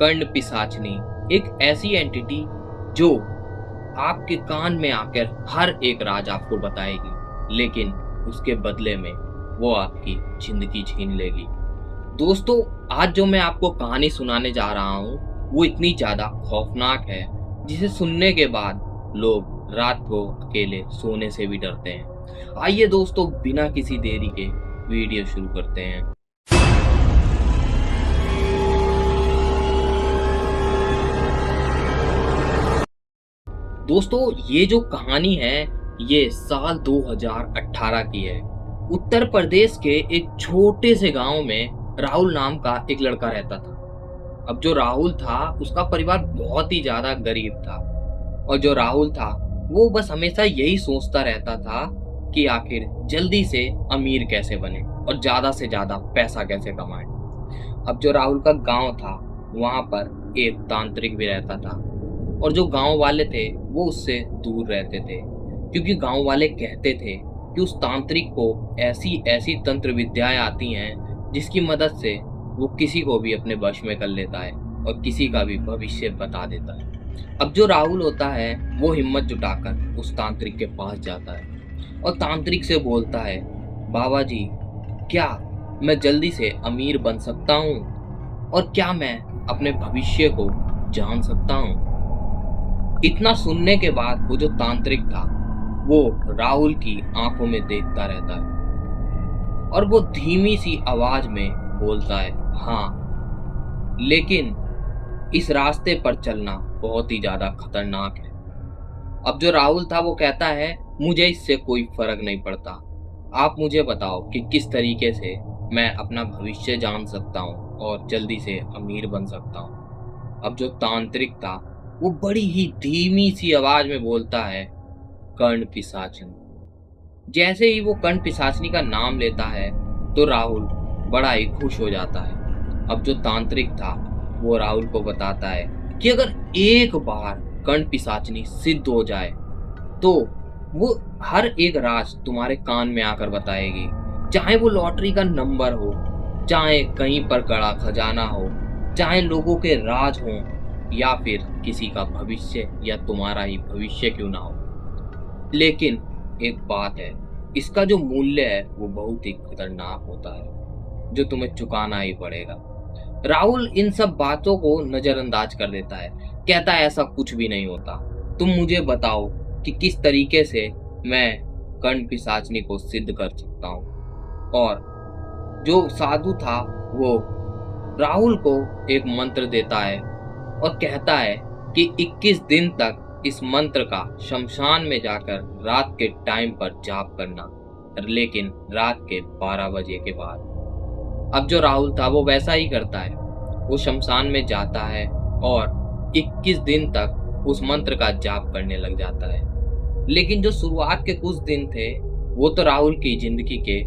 कर्ण पिशाचनी एक ऐसी एंटिटी जो आपके कान में आकर हर एक राज आपको बताएगी, लेकिन उसके बदले में वो आपकी जिंदगी छीन लेगी। दोस्तों, आज जो मैं आपको कहानी सुनाने जा रहा हूँ वो इतनी ज्यादा खौफनाक है जिसे सुनने के बाद लोग रात को अकेले सोने से भी डरते हैं। आइए दोस्तों, बिना किसी देरी के वीडियो शुरू करते हैं। दोस्तों, ये जो कहानी है ये साल 2018 की है। उत्तर प्रदेश के एक छोटे से गांव में राहुल नाम का एक लड़का रहता था। अब जो राहुल था उसका परिवार बहुत ही ज्यादा गरीब था, और जो राहुल था वो बस हमेशा यही सोचता रहता था कि आखिर जल्दी से अमीर कैसे बने और ज्यादा से ज्यादा पैसा कैसे कमाए। अब जो राहुल का गांव था वहां पर एक तांत्रिक भी रहता था, और जो गांव वाले थे वो उससे दूर रहते थे, क्योंकि गांव वाले कहते थे कि उस तांत्रिक को ऐसी ऐसी तंत्र विद्याएं आती हैं जिसकी मदद से वो किसी को भी अपने वश में कर लेता है और किसी का भी भविष्य बता देता है। अब जो राहुल होता है वो हिम्मत जुटाकर उस तांत्रिक के पास जाता है और तांत्रिक से बोलता है, बाबा जी, क्या मैं जल्दी से अमीर बन सकता हूँ, और क्या मैं अपने भविष्य को जान सकता हूँ। इतना सुनने के बाद वो जो तांत्रिक था वो राहुल की आंखों में देखता रहता है और वो धीमी सी आवाज में बोलता है, हाँ, लेकिन इस रास्ते पर चलना बहुत ही ज्यादा खतरनाक है। अब जो राहुल था वो कहता है, मुझे इससे कोई फर्क नहीं पड़ता, आप मुझे बताओ कि किस तरीके से मैं अपना भविष्य जान सकता हूँ और जल्दी से अमीर बन सकता हूँ। अब जो तांत्रिक था वो बड़ी ही धीमी सी आवाज में बोलता है, कर्ण पिशाचनी। जैसे ही वो कर्ण पिशाचनी का नाम लेता है तो राहुल बड़ा ही खुश हो जाता है। अब जो तांत्रिक था वो राहुल को बताता है कि अगर एक बार कर्ण पिशाचनी सिद्ध हो जाए तो वो हर एक राज तुम्हारे कान में आकर बताएगी, चाहे वो लॉटरी का नंबर हो, चाहे कहीं पर गड़ा खजाना हो, चाहे लोगों के राज हों, या फिर किसी का भविष्य या तुम्हारा ही भविष्य क्यों ना हो। लेकिन एक बात है, इसका जो मूल्य है वो बहुत ही खतरनाक होता है जो तुम्हें चुकाना ही पड़ेगा। राहुल इन सब बातों को नजरअंदाज कर देता है, कहता है ऐसा कुछ भी नहीं होता, तुम मुझे बताओ कि किस तरीके से मैं कर्ण पिशाचनी को सिद्ध कर सकता हूँ। और जो साधु था वो राहुल को एक मंत्र देता है और कहता है कि 21 दिन तक इस मंत्र का शमशान में जाकर रात के टाइम पर जाप करना, लेकिन रात के 12 बजे के बाद। अब जो राहुल था वो वैसा ही करता है, वो शमशान में जाता है और 21 दिन तक उस मंत्र का जाप करने लग जाता है। लेकिन जो शुरुआत के कुछ दिन थे वो तो राहुल की जिंदगी के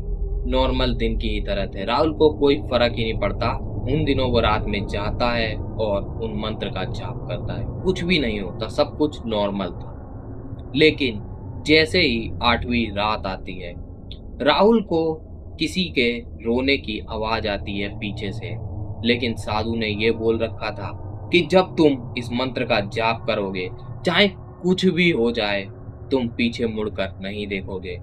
नॉर्मल दिन की ही तरह थे। राहुल को कोई फर्क ही नहीं पड़ता, उन दिनों वो रात में जाता है और उन मंत्र का जाप करता है, कुछ भी नहीं होता, सब कुछ नॉर्मल था। लेकिन जैसे ही 8वीं रात आती है, राहुल को किसी के रोने की आवाज आती है पीछे से। लेकिन साधु ने ये बोल रखा था कि जब तुम इस मंत्र का जाप करोगे, चाहे कुछ भी हो जाए, तुम पीछे मुड़कर नहीं देखोगे।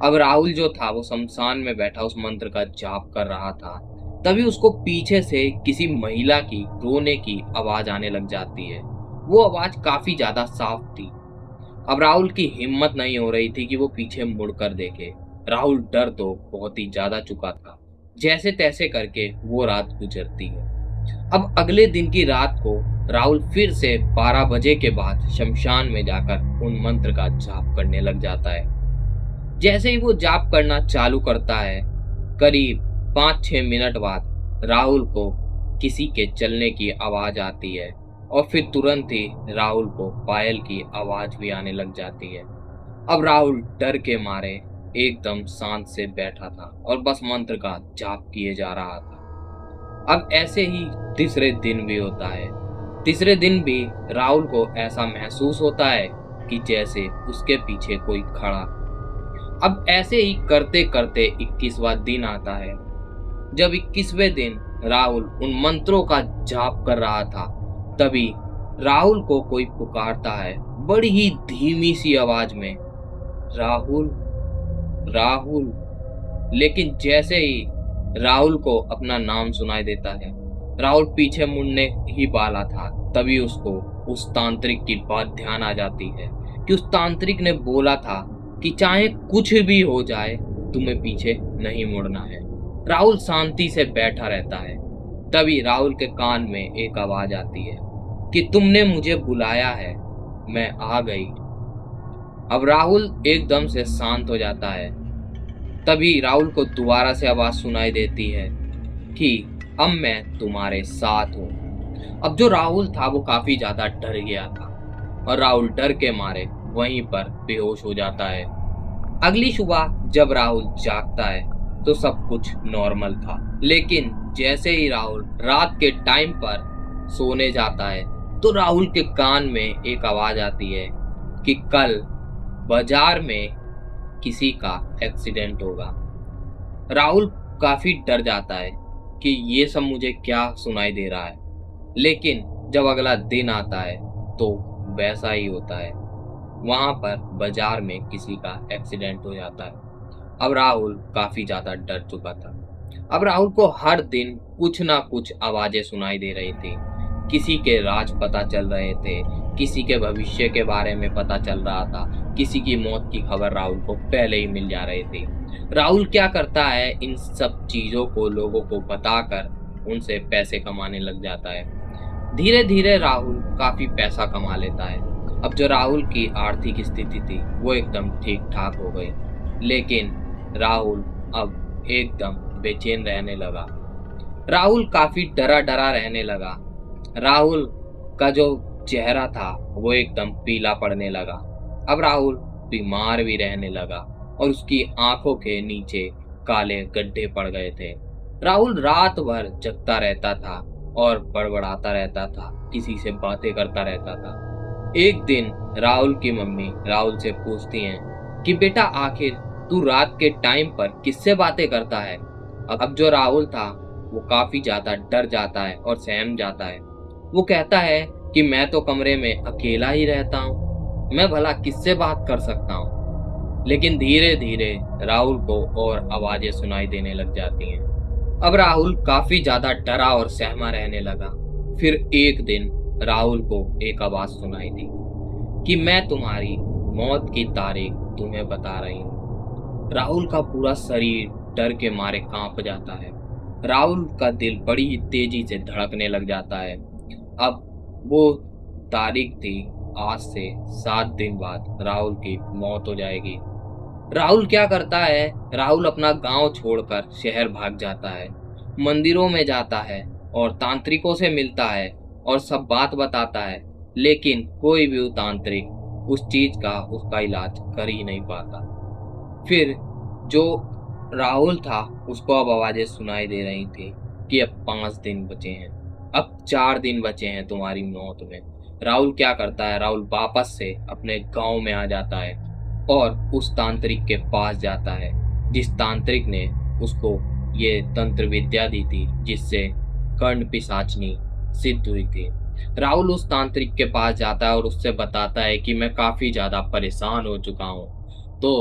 अब राहुल जो था वो शमशान में बैठा उस मंत्र का जाप कर रहा था, तभी उसको पीछे से किसी महिला की रोने की आवाज आने लग जाती है। वो आवाज काफी ज्यादा साफ थी। अब राहुल की हिम्मत नहीं हो रही थी कि वो पीछे मुड़कर देखे। राहुल डर तो बहुत ही ज्यादा चुका था। जैसे तैसे करके वो रात गुजरती है। अब अगले दिन की रात को राहुल फिर से 12 बजे के बाद शमशान में जाकर उन मंत्र का जाप करने लग जाता है। जैसे ही वो जाप करना चालू करता है, करीब 5-6 मिनट बाद राहुल को किसी के चलने की आवाज आती है और फिर तुरंत ही राहुल को पायल की आवाज भी आने लग जाती है। अब राहुल डर के मारे एकदम शांत से बैठा था और बस मंत्र का जाप किए जा रहा था। अब ऐसे ही तीसरे दिन भी होता है। तीसरे दिन भी राहुल को ऐसा महसूस होता है कि जैसे उसके पीछे कोई खड़ा। अब ऐसे ही करते करते 21वां दिन आता है। जब 21वें दिन राहुल उन मंत्रों का जाप कर रहा था, तभी राहुल को कोई पुकारता है बड़ी ही धीमी सी आवाज में, राहुल, राहुल। लेकिन जैसे ही राहुल को अपना नाम सुनाई देता है, राहुल पीछे मुड़ने ही वाला था, तभी उसको उस तांत्रिक की बात ध्यान आ जाती है कि उस तांत्रिक ने बोला था कि चाहे कुछ भी हो जाए तुम्हें पीछे नहीं मुड़ना है। राहुल शांति से बैठा रहता है। तभी राहुल के कान में एक आवाज आती है कि तुमने मुझे बुलाया है, मैं आ गई। अब राहुल एकदम से शांत हो जाता है। तभी राहुल को दोबारा से आवाज सुनाई देती है कि अब मैं तुम्हारे साथ हूँ। अब जो राहुल था वो काफी ज्यादा डर गया था और राहुल डर के मारे वहीं पर बेहोश हो जाता है। अगली सुबह जब राहुल जागता है तो सब कुछ नॉर्मल था, लेकिन जैसे ही राहुल रात के टाइम पर सोने जाता है तो राहुल के कान में एक आवाज आती है कि कल बाजार में किसी का एक्सीडेंट होगा। राहुल काफी डर जाता है कि ये सब मुझे क्या सुनाई दे रहा है, लेकिन जब अगला दिन आता है तो वैसा ही होता है। वहां पर बाजार में किसी का एक्सीडेंट हो जाता है। अब राहुल काफी ज्यादा डर चुका था। अब राहुल को हर दिन कुछ ना कुछ आवाजें सुनाई दे रही थी। किसी के राज पता चल रहे थे, किसी के भविष्य के बारे में पता चल रहा था, किसी की मौत की खबर राहुल को पहले ही मिल जा रही थी। राहुल क्या करता है, इन सब चीजों को लोगों को बताकर उनसे पैसे कमाने लग जाता है। धीरे धीरे राहुल काफी पैसा कमा लेता है। अब जो राहुल की आर्थिक स्थिति थी वो एकदम ठीक ठाक हो गई, लेकिन राहुल अब एकदम बेचैन रहने लगा। राहुल काफी डरा डरा रहने लगा। राहुल का जो चेहरा था वो एकदम पीला पड़ने लगा। अब राहुल बीमार भी रहने लगा और उसकी आंखों के नीचे काले गड्ढे पड़ गए थे। राहुल रात भर जगता रहता था और बड़बड़ाता रहता था, किसी से बातें करता रहता था। एक दिन राहुल की मम्मी राहुल से पूछती हैं कि बेटा आखिर तू रात के टाइम पर किससे बातें करता है। अब जो राहुल था वो काफी ज्यादा डर जाता है और सहम जाता है। वो कहता है कि मैं तो कमरे में अकेला ही रहता हूँ, मैं भला किससे बात कर सकता हूँ। लेकिन धीरे धीरे राहुल को और आवाजें सुनाई देने लग जाती हैं। अब राहुल काफी ज्यादा डरा और सहमा रहने लगा। फिर एक दिन राहुल को एक आवाज सुनाई दी कि मैं तुम्हारी मौत की तारीख तुम्हें बता रही हूँ। राहुल का पूरा शरीर डर के मारे कांप जाता है। राहुल का दिल बड़ी ही तेजी से धड़कने लग जाता है। अब वो तारीख थी आज से 7 दिन बाद राहुल की मौत हो जाएगी। राहुल क्या करता है, राहुल अपना गांव छोड़कर शहर भाग जाता है, मंदिरों में जाता है और तांत्रिकों से मिलता है और सब बात बताता है, लेकिन कोई भी तांत्रिक उस चीज का उसका इलाज कर ही नहीं पाता। फिर जो राहुल था उसको अब आवाजें सुनाई दे रही थी कि अब 5 दिन बचे हैं, अब 4 दिन बचे हैं तुम्हारी मौत में। राहुल क्या करता है, राहुल वापस से अपने गांव में आ जाता है और उस तांत्रिक के पास जाता है जिस तांत्रिक ने उसको ये तंत्र विद्या दी थी जिससे कर्ण पिशाचनी सिद्ध हुई थी। राहुल उस तांत्रिक के पास जाता है और उससे बताता है कि मैं काफी ज्यादा परेशान हो चुका हूँ। तो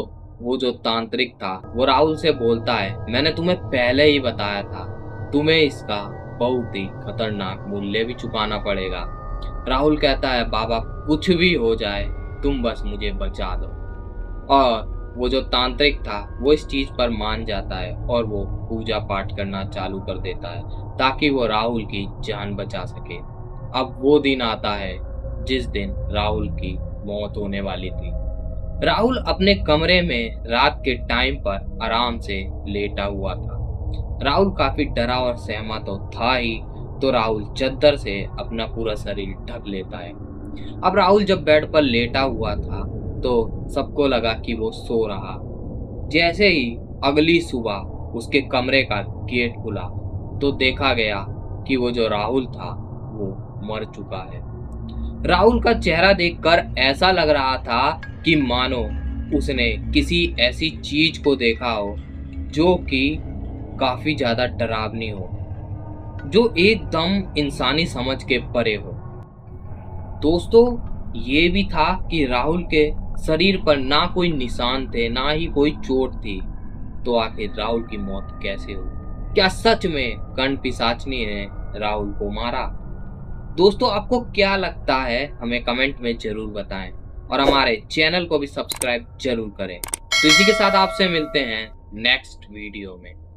वो जो तांत्रिक था वो राहुल से बोलता है मैंने तुम्हें पहले ही बताया था, तुम्हें इसका बहुत ही खतरनाक मूल्य भी चुकाना पड़ेगा। राहुल कहता है बाबा कुछ भी हो जाए तुम बस मुझे बचा दो। और वो जो तांत्रिक था वो इस चीज पर मान जाता है और वो पूजा पाठ करना चालू कर देता है ताकि वो राहुल की जान बचा सके। अब वो दिन आता है जिस दिन राहुल की मौत होने वाली थी। राहुल अपने कमरे में रात के टाइम पर आराम से लेटा हुआ था। राहुल काफी डरा और सहमा तो था ही, तो राहुल चद्दर से अपना पूरा शरीर ढक लेता है। अब राहुल जब बेड पर लेटा हुआ था तो सबको लगा कि वो सो रहा। जैसे ही अगली सुबह उसके कमरे का गेट खुला तो देखा गया कि वो जो राहुल था वो मर चुका है। राहुल का चेहरा देखकर ऐसा लग रहा था कि मानो उसने किसी ऐसी चीज को देखा हो जो कि काफी ज्यादा डरावनी हो। जो एकदम इंसानी समझ के परे हो। दोस्तों, ये भी था कि राहुल के शरीर पर ना कोई निशान थे, ना ही कोई चोट थी। तो आखिर राहुल की मौत कैसे हुई? क्या सच में कर्ण पिशाचनी ने राहुल को मारा? दोस्तों, आपको क्या लगता है हमें कमेंट में जरूर बताएं और हमारे चैनल को भी सब्सक्राइब जरूर करें। तो इसी के साथ आपसे मिलते हैं नेक्स्ट वीडियो में।